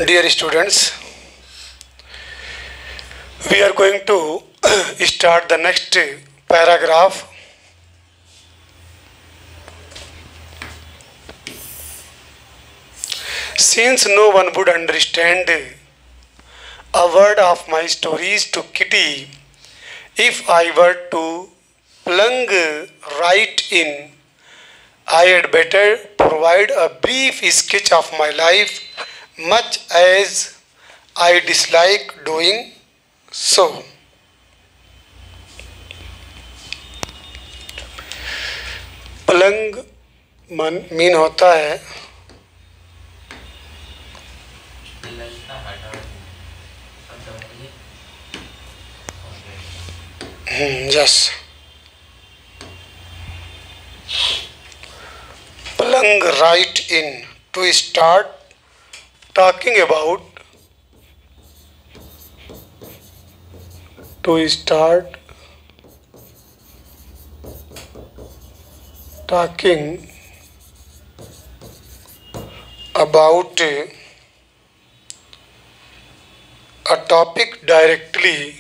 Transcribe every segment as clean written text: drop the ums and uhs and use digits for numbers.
Dear students, we are going to start the next paragraph. Since no one would understand a word of my stories to Kitty, if I were to plunge right in, I had better provide a brief sketch of my life, much as I dislike doing so. Plunge mean होता है yes plunge right in to start talking about a topic directly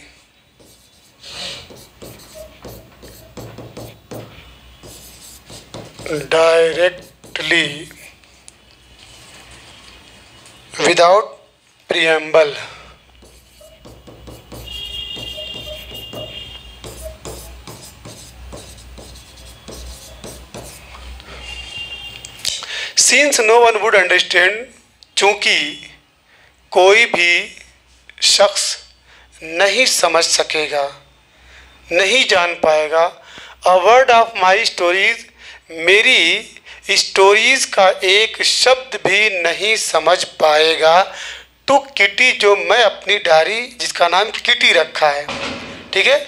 without preamble. Since no one would understand, चूंकि कोई भी शख्स नहीं समझ सकेगा, नहीं जान पाएगा, a word of my stories, मेरी स्टोरीज का एक शब्द भी नहीं समझ पाएगा, टू किटी, जो मैं अपनी डायरी जिसका नाम किटी रखा है, ठीक है,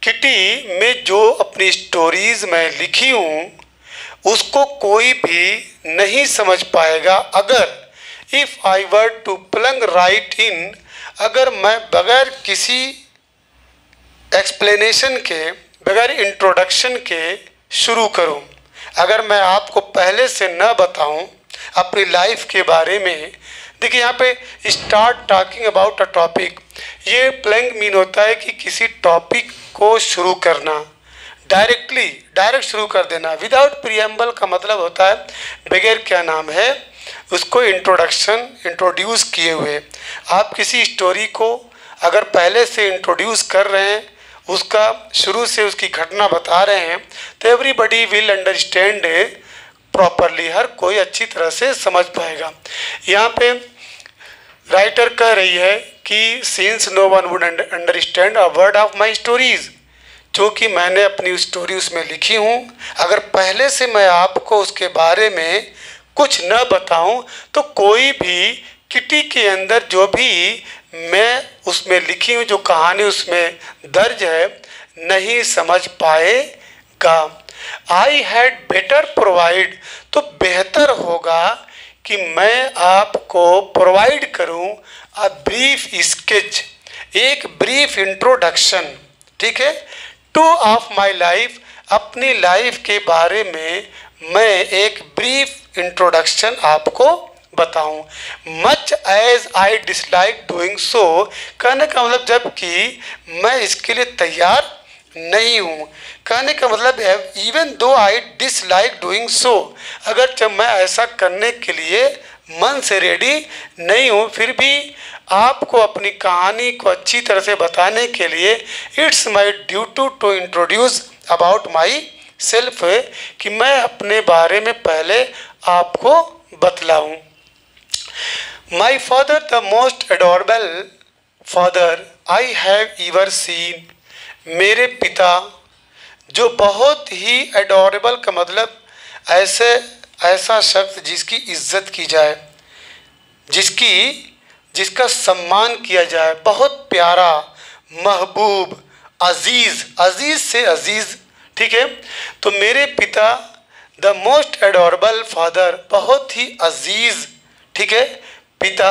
किटी में जो अपनी स्टोरीज मैं लिखी हूँ उसको कोई भी नहीं समझ पाएगा अगर if I were to plunge right in, अगर मैं बगैर किसी एक्सप्लेनेशन के, बगैर इंट्रोडक्शन के शुरू करूं, अगर मैं आपको पहले से न बताऊं अपनी लाइफ के बारे में। देखिए यहाँ पे start talking about a topic, ये प्लंग मीन होता है कि किसी टॉपिक को शुरू करना, डायरेक्ट शुरू कर देना। विदाउट प्रीएम्बल का मतलब होता है बगैर क्या नाम है उसको इंट्रोड्यूस किए हुए। आप किसी स्टोरी को अगर पहले से इंट्रोड्यूस कर रहे हैं, उसका शुरू से उसकी घटना बता रहे हैं, तो एवरीबडी विल अंडरस्टैंड प्रॉपरली, हर कोई अच्छी तरह से समझ पाएगा। यहाँ पे राइटर कह रही है कि since no one would understand a word of my stories, क्योंकि मैंने अपनी स्टोरी उसमें लिखी हूँ, अगर पहले से मैं आपको उसके बारे में कुछ न बताऊं तो कोई भी किटी के अंदर जो भी मैं उसमें लिखी हूँ, जो कहानी उसमें दर्ज है, नहीं समझ पाएगा। आई हैड बेटर प्रोवाइड, तो बेहतर होगा कि मैं आपको प्रोवाइड करूँ अ ब्रीफ स्केच, एक ब्रीफ इंट्रोडक्शन, ठीक है, टू ऑफ माई लाइफ, अपनी लाइफ के बारे में मैं एक ब्रीफ इंट्रोडक्शन आपको बताऊं। Much as I dislike doing so, कहने का मतलब जबकि मैं इसके लिए तैयार नहीं हूं, कहने का मतलब है इवन दो आई डिसलाइक डूइंग सो, अगर जब मैं ऐसा करने के लिए मन से रेडी नहीं हूं, फिर भी आपको अपनी कहानी को अच्छी तरह से बताने के लिए it's my duty to introduce about myself, कि मैं अपने बारे में पहले आपको बतलाऊं। My father the most adorable father I have ever seen, मेरे पिता जो बहुत ही एडोरेबल का मतलब ऐसा शख्स जिसकी इज्जत की जाए, जिसका सम्मान किया जाए, बहुत प्यारा, महबूब, अजीज़ से अजीज़, ठीक है, तो मेरे पिता द मोस्ट एडोरेबल फादर, बहुत ही अजीज़, ठीक है, पिता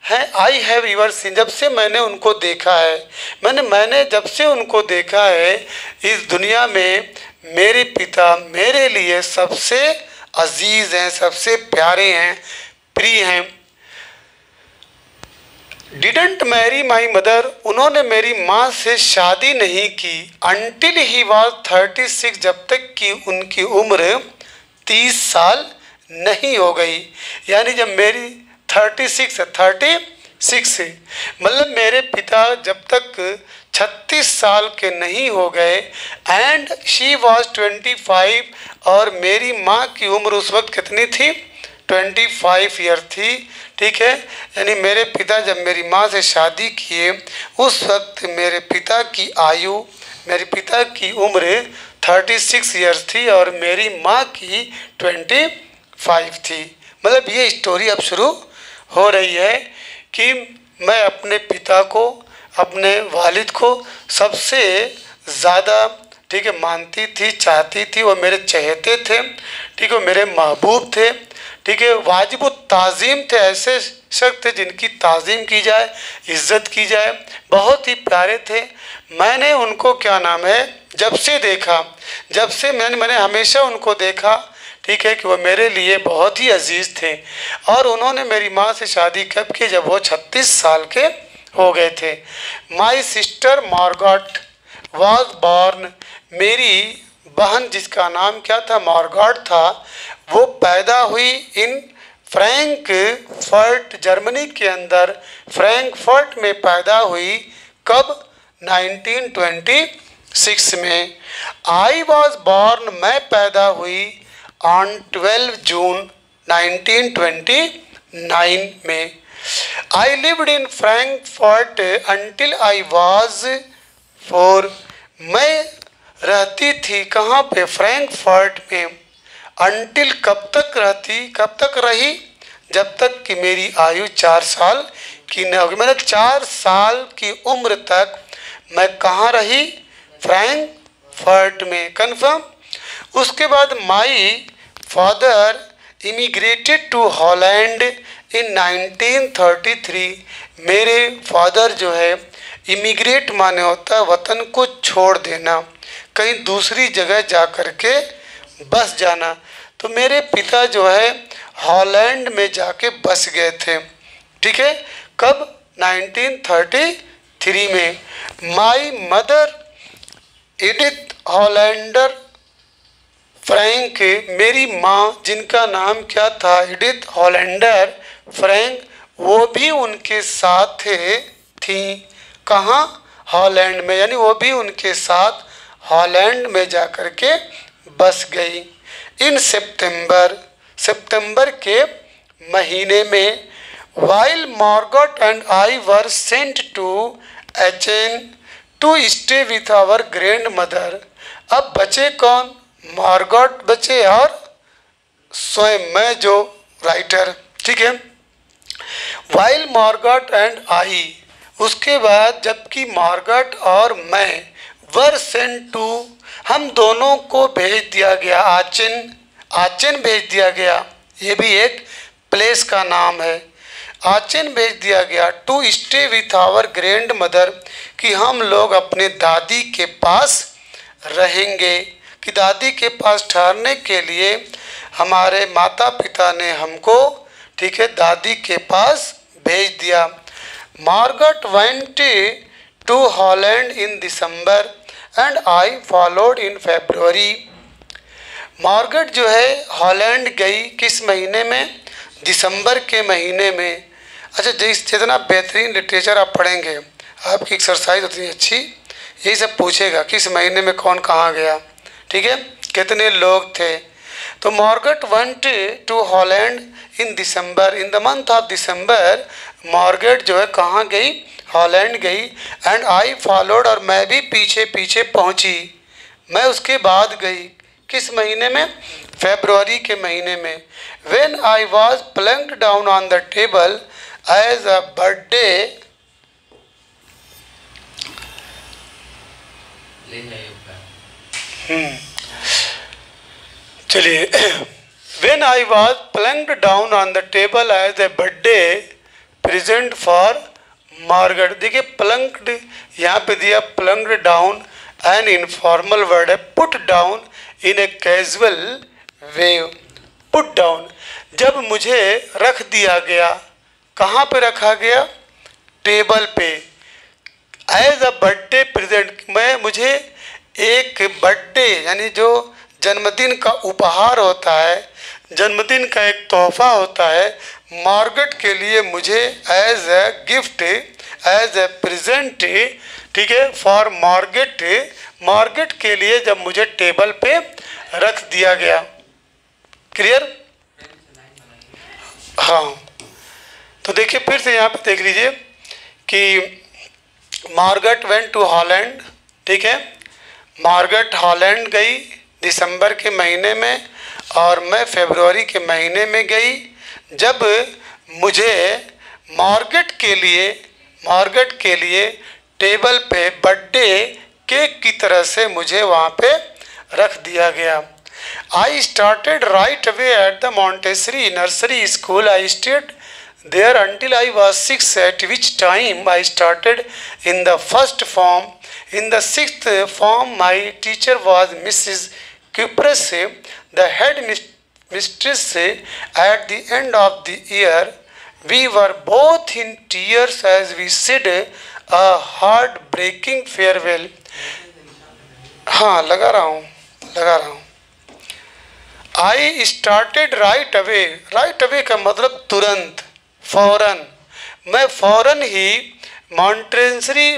हैं। आई हैव एवर सीन, जब से मैंने उनको देखा है, मैंने जब से उनको देखा है इस दुनिया में, मेरे पिता मेरे लिए सबसे अजीज़ हैं, सबसे प्यारे हैं, प्रिय हैं। डिडंट मैरी माई मदर, उन्होंने मेरी माँ से शादी नहीं की। अनटिल ही वॉज 36, जब तक कि उनकी उम्र 30 साल नहीं हो गई। यानी जब मेरी 36 है, मतलब मेरे पिता जब तक 36 साल के नहीं हो गए। एंड शी वॉज 25, और मेरी माँ की उम्र उस वक्त कितनी थी? 25 ईयर थी। ठीक है, यानी मेरे पिता जब मेरी माँ से शादी किए उस वक्त मेरे पिता की आयु, मेरे पिता की उम्र 36 ईयर्स थी और मेरी माँ की 25 थी। मतलब ये स्टोरी अब शुरू हो रही है कि मैं अपने पिता को, अपने वालिद को सबसे ज़्यादा, ठीक है, मानती थी, चाहती थी। वो मेरे चहेते थे, ठीक है, मेरे महबूब थे, ठीक है, वाजिब ताज़ीम थे, ऐसे शख्स थे जिनकी ताज़ीम की जाए, इज़्ज़त की जाए, बहुत ही प्यारे थे। मैंने उनको क्या नाम है, जब से देखा, जब से मैंने हमेशा उनको देखा, ठीक है, कि वो मेरे लिए बहुत ही अजीज़ थे। और उन्होंने मेरी माँ से शादी कब की? जब वो 36 साल के हो गए थे। माई सिस्टर मार्गॉट वॉज बॉर्न, मेरी बहन जिसका नाम क्या था? मार्गॉट था, वो पैदा हुई इन फ्रैंकफर्ट, जर्मनी के अंदर फ्रैंकफर्ट में पैदा हुई। कब? 1926 में। आई वॉज बॉर्न, मैं पैदा हुई ऑन 12 जून 1929 में। I lived in Frankfurt until I was 4, मैं रहती थी कहाँ पे? फ्रैंकफर्ट में। अंटिल कब तक रहती, कब तक रही? जब तक कि मेरी आयु 4 साल की न होगी। मैंने 4 साल की उम्र तक मैं कहाँ रही? फ्रैंकफर्ट में। कन्फर्म। उसके बाद my father immigrated to Holland in 1933, मेरे फादर जो है, इमिग्रेट माने होता है वतन को छोड़ देना, कहीं दूसरी जगह जा कर के बस जाना। तो मेरे पिता जो है हॉलैंड में जाके बस गए थे। ठीक है, कब? 1933 में। My mother Edith Hollander Frank, मेरी माँ जिनका नाम क्या था? एडिथ हॉलैंडर फ्रैंक, वो भी उनके साथ थी। कहाँ? हॉलैंड में। यानी वो भी उनके साथ हॉलैंड में जा कर के बस गई। इन सितंबर के महीने में, while Margot and I were sent to Aachen to stay with our grandmother. अब बचे कौन? मार्गॉट बचे और स्वयं मैं जो राइटर। ठीक है, वाइल मार्गॉट एंड आई, उसके बाद जबकि मार्गॉट और मैं, वर सेंट टू, हम दोनों को भेज दिया गया, आचेन भेज दिया गया, ये भी एक प्लेस का नाम है। आचेन भेज दिया गया to stay with our grandmother, कि हम लोग अपने दादी के पास रहेंगे, कि दादी के पास ठहरने के लिए हमारे माता पिता ने हमको, ठीक है, दादी के पास भेज दिया। Margot went to Holland in December and I followed in February. Margot जो है हॉलैंड गई किस महीने में? दिसंबर के महीने में। अच्छा, जितना बेहतरीन लिटरेचर आप पढ़ेंगे, आपकी एक्सरसाइज उतनी अच्छी। यही सब पूछेगा किस महीने में कौन कहाँ गया, ठीक है, कितने लोग थे। तो Margot went to Holland in December, in the month of December Margot जो है कहाँ गई? हॉलैंड गई। एंड आई फॉलोड, और मैं भी पीछे पीछे पहुँची, मैं उसके बाद गई। किस महीने में? फरवरी के महीने में। When I was plunked down on the table as a birthday, चलिए, when I was plunked down on the table as a birthday present for Margot. देखिए प्लंक्ड यहाँ पे दिया, plunked down an informal word है, put down in a casual way. Put down, जब मुझे रख दिया गया, कहाँ पे रखा गया? टेबल पे एज अ बर्थडे प्रेजेंट, मुझे एक बर्थडे यानी जो जन्मदिन का उपहार होता है, जन्मदिन का एक तोहफा होता है, मार्गरेट के लिए मुझे as a gift, as a present, ठीक है, फॉर मार्गरेट के लिए जब मुझे टेबल पे रख दिया गया। क्लियर? हाँ, तो देखिए फिर से यहाँ पे देख लीजिए कि मार्गरेट वेंट टू हॉलैंड, ठीक है, मार्गरेट हॉलैंड गई दिसंबर के महीने में और मैं फरवरी के महीने में गई, जब मुझे मार्गरेट के लिए टेबल पे बर्थडे केक की तरह से मुझे वहाँ पे रख दिया गया। I started right away at the Montessori nursery school. I stayed there until I was 6, at which time I started in the first form. In the 6th form, my teacher was Mrs. Kypros, the head mistress. At the end of the year, we were both in tears as we said a heart-breaking farewell. हाँ, लगा रहा हूँ। I started right away. Right away का मतलब तुरंत, फौरन। मैं फौरन ही मॉन्टेसरी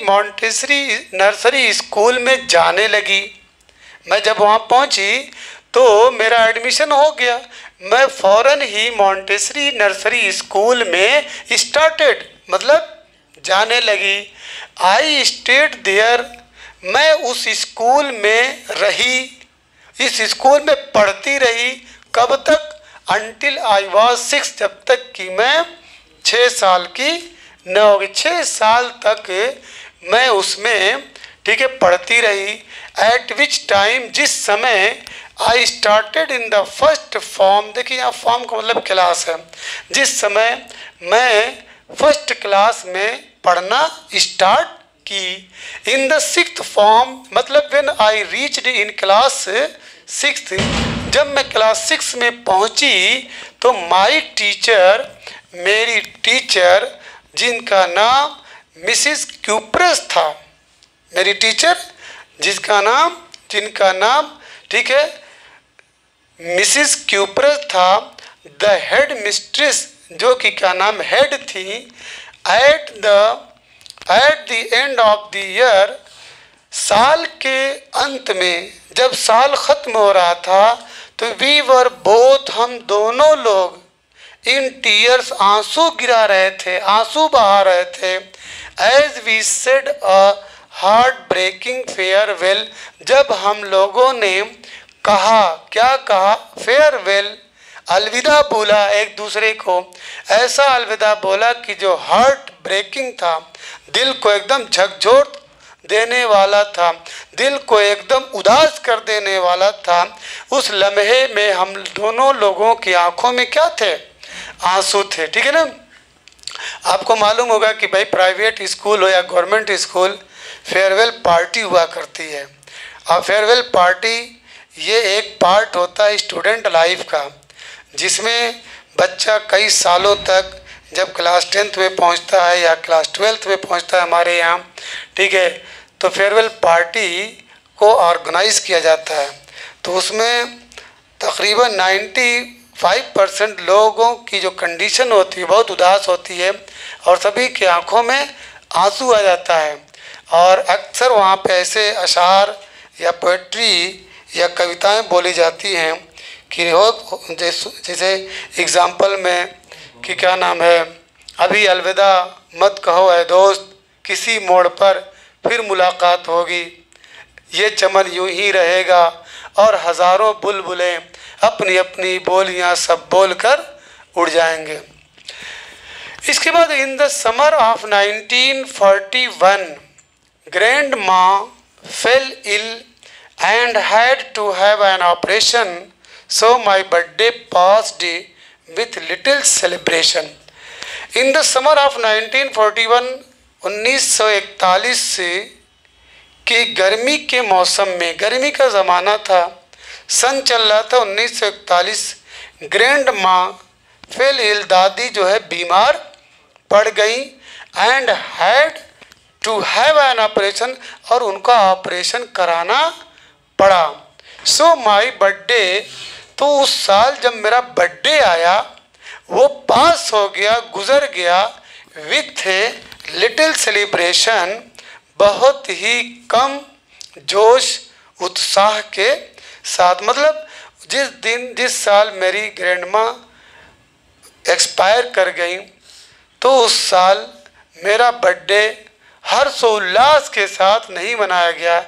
नर्सरी स्कूल में जाने लगी। मैं जब वहाँ पहुँची तो मेरा एडमिशन हो गया। मैं फौरन ही मॉन्टेसरी नर्सरी स्कूल में स्टार्टेड मतलब जाने लगी। आई स्टेड देयर, मैं उस स्कूल में रही, इस स्कूल में पढ़ती रही। कब तक? अंटिल आई वॉज 6, जब तक कि मैं 6 साल की न होगी। 6 साल तक मैं उसमें, ठीक है, पढ़ती रही। एट विच टाइम, जिस समय, I started in the first form, देखिए यहाँ फॉर्म का मतलब क्लास है, जिस समय मैं फर्स्ट क्लास में पढ़ना स्टार्ट की। इन द 6th फॉर्म मतलब when I reached in class 6th, जब मैं क्लास 6 में पहुंची तो माई टीचर, मेरी टीचर जिनका नाम मिसिस क्यूप्रस था, मेरी टीचर जिनका नाम ठीक है मिसिस क्यूप्रस था, द हेड मिस्ट्रेस जो कि क्या नाम हेड थी, at the end of the year, साल के अंत में, जब साल खत्म हो रहा था तो वी वर बोथ, हम दोनों लोग, इन टीयर्स, आंसू गिरा रहे थे, आंसू बहा रहे थे। As we said a heartbreaking farewell, जब हम लोगों ने कहा, क्या कहा? फेयरवेल, अलविदा बोला एक दूसरे को। ऐसा अलविदा बोला कि जो हार्ट ब्रेकिंग था, दिल को एकदम झकझोर देने वाला था, दिल को एकदम उदास कर देने वाला था। उस लम्हे में हम दोनों लोगों की आंखों में क्या थे? आंसू थे। ठीक है ना? आपको मालूम होगा कि भाई प्राइवेट स्कूल हो या गवर्नमेंट स्कूल, फेयरवेल पार्टी हुआ करती है। और फेयरवेल पार्टी ये एक पार्ट होता है स्टूडेंट लाइफ का, जिसमें बच्चा कई सालों तक, जब क्लास 10th में पहुंचता है या क्लास 12th में पहुंचता है हमारे यहाँ, ठीक है, तो फेयरवेल पार्टी को ऑर्गेनाइज़ किया जाता है। तो उसमें तकरीबन 95% लोगों की जो कंडीशन होती है बहुत उदास होती है और सभी की आंखों में आंसू आ जाता है। और अक्सर वहाँ पे ऐसे अशार या पोएट्री या कविताएं बोली जाती हैं कि हो जैसे एग्ज़ाम्पल में कि क्या नाम है, अभी अलविदा मत कहो ऐ दोस्त, किसी मोड़ पर फिर मुलाकात होगी, ये चमन यूं ही रहेगा और हज़ारों बुलबुलें अपनी अपनी बोलियां सब बोलकर उड़ जाएंगे। इसके बाद in the summer of 1941 grandma fell ill and had to have an operation, so my birthday passed with little celebration. In the summer of 1941, 1941 की गर्मी के मौसम में, गर्मी का ज़माना था, सन चल रहा था 1941, ग्रैंड माँ फेल इल, दादी जो है बीमार पड़ गई, and had to have an operation, और उनका ऑपरेशन कराना पड़ा। सो माई बर्थडे, तो उस साल जब मेरा बर्थडे आया वो पास हो गया, गुजर गया विथ ए लिटिल सेलिब्रेशन, बहुत ही कम जोश उत्साह के साथ। मतलब जिस साल मेरी ग्रैंडमा एक्सपायर कर गई तो उस साल मेरा बर्थडे हर्षोल्लास के साथ नहीं मनाया गया,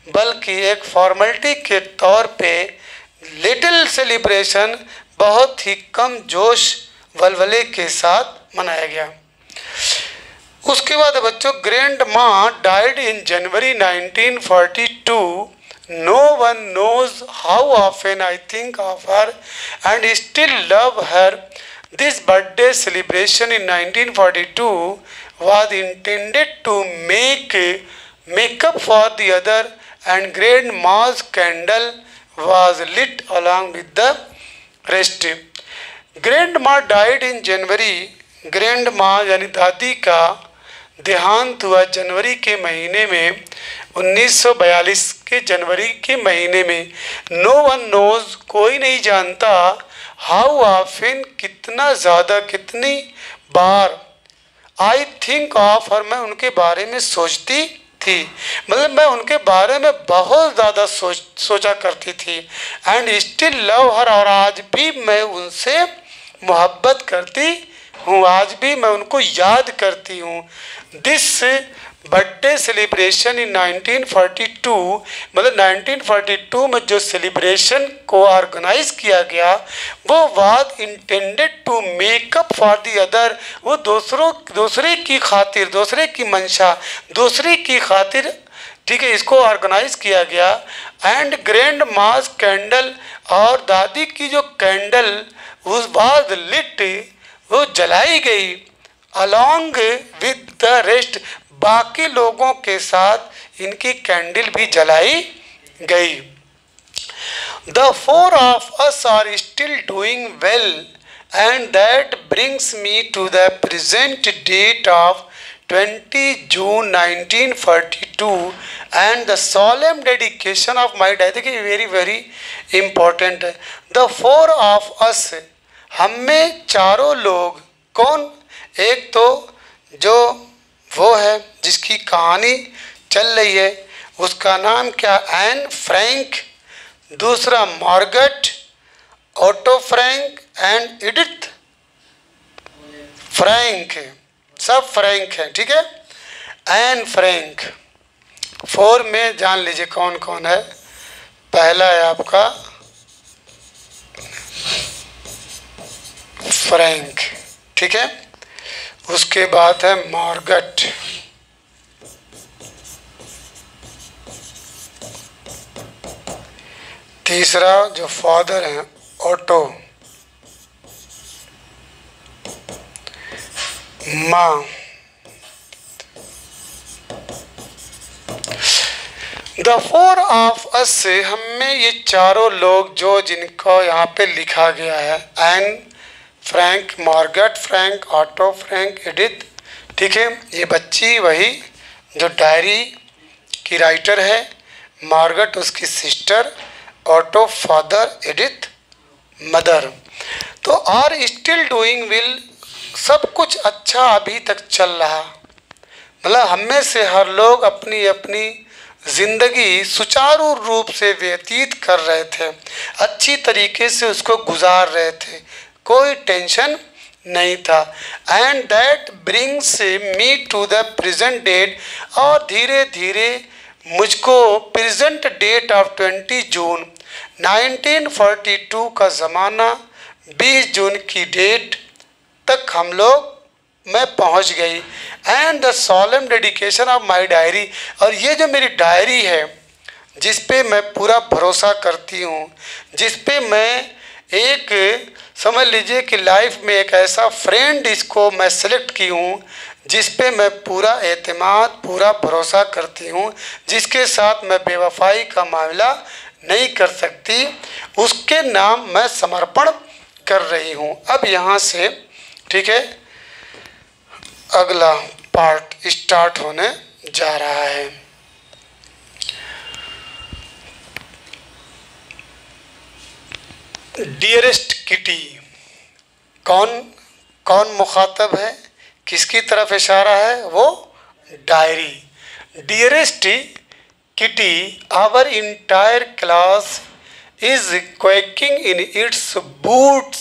बल्कि एक फॉर्मेलिटी के तौर पे लिटिल सेलिब्रेशन, बहुत ही कम जोश वलवले के साथ मनाया गया। उसके बाद बच्चों, ग्रैंड माँ died in January 1942। No one knows how often I think of her and still love her. This birthday celebration in 1942 was intended to make up for the other, and grandma's candle was lit along with the rest. Grandma died in January. grandma यानी दादी का देहांत हुआ जनवरी के महीने में, 1942 के जनवरी के महीने में। नो वन नोज, कोई नहीं जानता, हाउ ऑफन, कितना ज़्यादा, कितनी बार, आई थिंक ऑफ हर, मैं उनके बारे में सोचती थी। मतलब मैं उनके बारे में बहुत ज़्यादा सोचा करती थी। एंड स्टिल लव हर, और आज भी मैं उनसे मोहब्बत करती हूँ, आज भी मैं उनको याद करती हूँ। दिस बर्थडे सेलिब्रेशन इन 1942, मतलब 1942 में जो सेलिब्रेशन को ऑर्गेनाइज किया गया वो was intended to make up for the other, वो दूसरे की खातिर, दूसरे की मंशा, दूसरे की खातिर, ठीक है, इसको ऑर्गेनाइज किया गया। एंड ग्रैंड मास कैंडल, और दादी की जो कैंडल उस वाज लिट, वो जलाई गई, अलॉन्ग विद द रेस्ट, बाकी लोगों के साथ इनकी कैंडल भी जलाई गई। The four of us are still doing well, and that brings me to the present date of 20 June 1942 and the solemn dedication of my dad. देखिए वेरी वेरी इम्पोर्टेंट है। द फोर ऑफ अस, हम में चारों लोग, कौन? एक तो जो वो है जिसकी कहानी चल रही है, उसका नाम क्या? Anne Frank. दूसरा Margaret, Otto Frank and Edith Frank, सब फ्रैंक है, ठीक है। Anne Frank. फोर में जान लीजिए कौन कौन है। पहला है आपका फ्रैंक, ठीक है। उसके बाद है मार्गरेट, तीसरा जो फादर हैं ऑटो, माँ। द फोर ऑफ अस से हम में ये चारों लोग जो जिनको यहाँ पे लिखा गया है, Anne Frank, Margaret Frank, auto Frank, Edith, ठीक है। ये बच्ची वही जो डायरी की राइटर है, मार्गरेट उसकी sister, auto father, Edith mother. तो आर स्टिल डूइंग विल, सब कुछ अच्छा अभी तक चल रहा। मतलब हम में से हर लोग अपनी अपनी जिंदगी सुचारू रूप से व्यतीत कर रहे थे, अच्छी तरीके से उसको गुजार रहे थे, कोई टेंशन नहीं था। And that brings me to the present date, और धीरे धीरे मुझको प्रेजेंट डेट ऑफ 20 जून 1942 का ज़माना, 20 जून की डेट तक हम लोग मैं पहुंच गई। And the solemn dedication of my diary, और ये जो मेरी डायरी है जिस पे मैं पूरा भरोसा करती हूँ, जिस पे मैं एक, समझ लीजिए कि लाइफ में एक ऐसा फ्रेंड इसको मैं सेलेक्ट की हूँ जिस पे मैं पूरा एतमाद, पूरा भरोसा करती हूँ, जिसके साथ मैं बेवफाई का मामला नहीं कर सकती, उसके नाम मैं समर्पण कर रही हूँ। अब यहाँ से, ठीक है, अगला पार्ट स्टार्ट होने जा रहा है। डियरेस्ट किटी, कौन कौन मुखातब है, किसकी तरफ इशारा है? वो डायरी। Dearest Kitty, our entire class is quaking in its boots.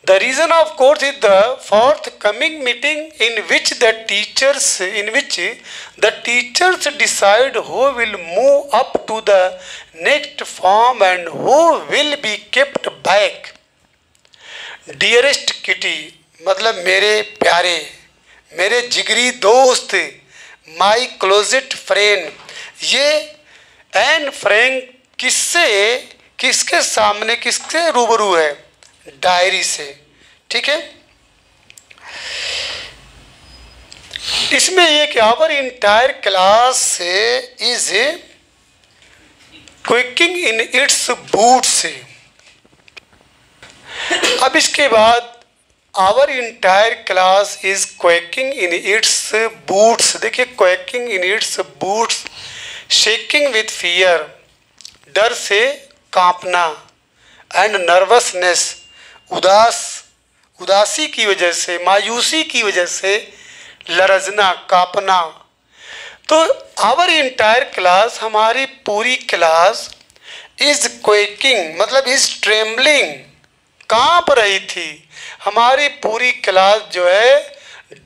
The reason, of course, is the forthcoming meeting in which the teachers decide who will move up to the next form and who will be kept back. Dearest Kitty मतलब मेरे प्यारे, मेरे जिगरी दोस्त, my closest friend। ये Anne Frank किसके सामने, किसके रूबरू है? डायरी से। ठीक है, इसमें ये कि our entire class is quaking in its boots. अब इसके बाद our entire class is quaking in its boots. देखिए, quaking in its boots, shaking with fear, डर से कांपना, एंड नर्वसनेस, उदासी की वजह से, मायूसी की वजह से लरजना, कांपना। तो आवर इंटायर क्लास, हमारी पूरी क्लास, इज क्वेकिंग मतलब इज ट्रेम्बलिंग, कांप रही थी। हमारी पूरी क्लास जो है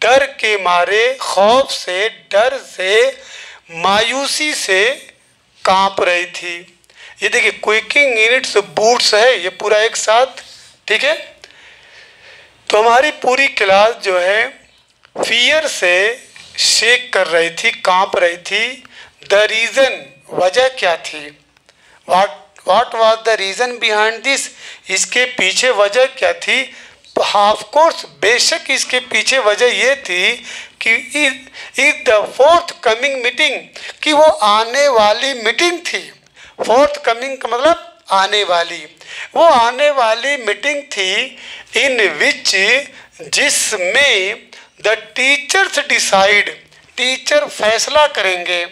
डर के मारे, खौफ से, डर से, मायूसी से कांप रही थी। ये देखिए, क्विकिंग इन इट्स बूट्स है, ये पूरा एक साथ। ठीक है, तो हमारी पूरी क्लास जो है फियर से शेक कर रही थी, कांप रही थी। द रीज़न, वजह क्या थी? What was the reason behind this? इसके पीछे वजह क्या थी? ऑफ कोर्स, बेशक इसके पीछे वजह ये थी कि is the fourth coming meeting, कि वो आने वाली मीटिंग थी। फोर्थ कमिंग का मतलब आने वाली, वो आने वाली मीटिंग थी इन विच, जिसमें द टीचर्स डिसाइड, टीचर फैसला करेंगे,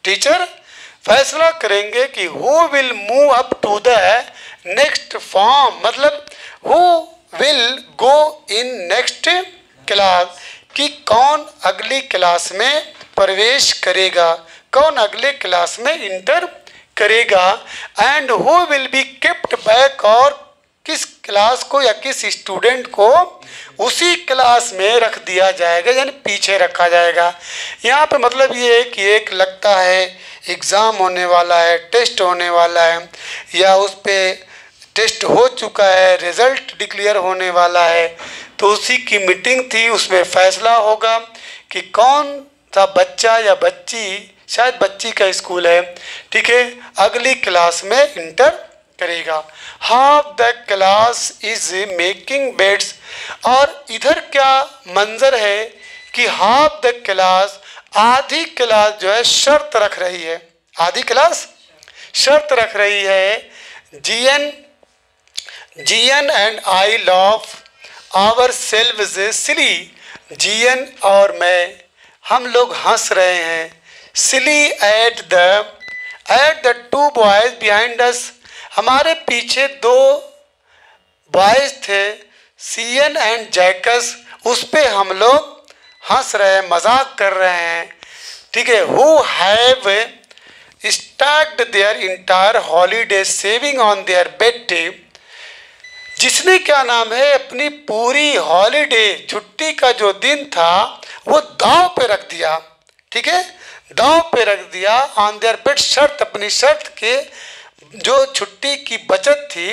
टीचर फैसला करेंगे कि who will move up to the next form, मतलब who will go in next class, कि कौन अगली क्लास में प्रवेश करेगा, कौन अगले क्लास में इंटर करेगा, and who will be kept back, और किस क्लास को या किस स्टूडेंट को उसी क्लास में रख दिया जाएगा, यानी पीछे रखा जाएगा। यहाँ पे मतलब ये है कि एक लगता है एग्ज़ाम होने वाला है, टेस्ट होने वाला है, या उस पर टेस्ट हो चुका है, रिज़ल्ट डिक्लेयर होने वाला है, तो उसी की मीटिंग थी। उसमें फैसला होगा कि कौन सा बच्चा या बच्ची, शायद बच्ची का स्कूल है, ठीक है, अगली क्लास में इंटर करेगा। Half the class is making beds, और इधर क्या मंजर है कि हाफ द क्लास, आधी क्लास जो है शर्त रख रही है, आधी क्लास शर्त रख रही है। GN and I love ourselves silly, GN और मैं, हम लोग हंस रहे हैं। Silly at the two boys behind us, हमारे पीछे दो बॉयज थे, सीएन एंड जैकस, उस पे हम लोग हंस रहे हैं, मजाक कर रहे हैं। ठीक है, who have start their entire holiday saving on their bed, जिसने क्या नाम है अपनी पूरी हॉलीडे, छुट्टी का जो दिन था वो दांव पे रख दिया। ठीक है, दांव पे रख दिया ऑन देयर बेड, शर्त, अपनी शर्त के जो छुट्टी की बचत थी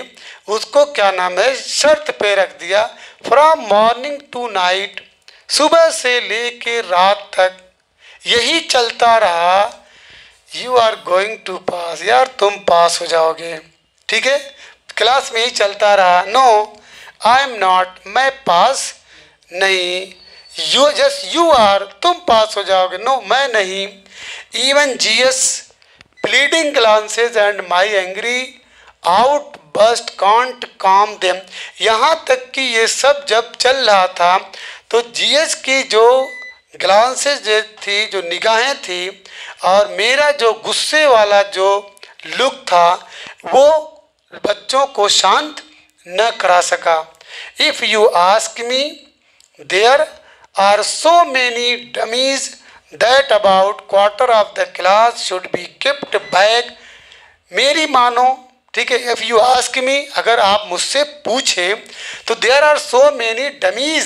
उसको क्या नाम है शर्त पे रख दिया। फ्रॉम मॉर्निंग टू नाइट, सुबह से लेके रात तक यही चलता रहा। यू आर गोइंग टू पास, यार तुम पास हो जाओगे। ठीक है, क्लास में ही चलता रहा। नो आई एम नॉट, मैं पास नहीं। यू आर, तुम पास हो जाओगे। नो, मैं नहीं। Even GS pleading glances and my angry outburst can't calm them, यहाँ तक कि ये सब जब चल रहा था तो जीएस की जो ग्लांसेस जो थी, जो निगाहें थी, और मेरा जो गुस्से वाला जो लुक था, वो बच्चों को शांत न करा सका। If you ask me, there are so many dummies that about quarter of the class should be kept back. मेरी मानो, ठीक है, इफ़ यू आस्क मी, अगर आप मुझसे पूछें तो there are so many dummies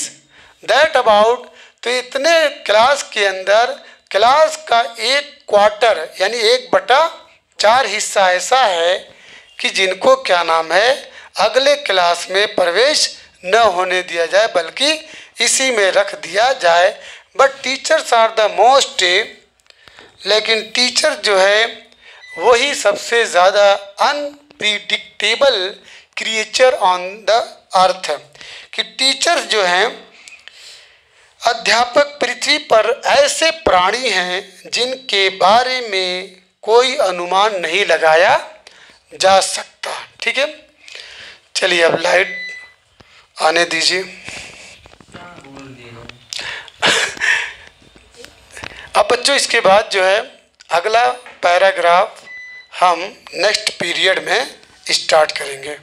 that about, तो इतने क्लास के अंदर क्लास का 1/4 यानी 1/4 हिस्सा ऐसा है कि जिनको क्या नाम है, अगले क्लास में प्रवेश न होने दिया जाए, बल्कि इसी में रख दिया जाए। But teachers are the most, लेकिन टीचर जो है वही सबसे ज़्यादा unpredictable creature on the earth, कि टीचर्स जो हैं, अध्यापक पृथ्वी पर ऐसे प्राणी हैं जिनके बारे में कोई अनुमान नहीं लगाया जा सकता। ठीक है, चलिए अब लाइट आने दीजिए। अब बच्चों इसके बाद जो है अगला पैराग्राफ हम नेक्स्ट पीरियड में स्टार्ट करेंगे।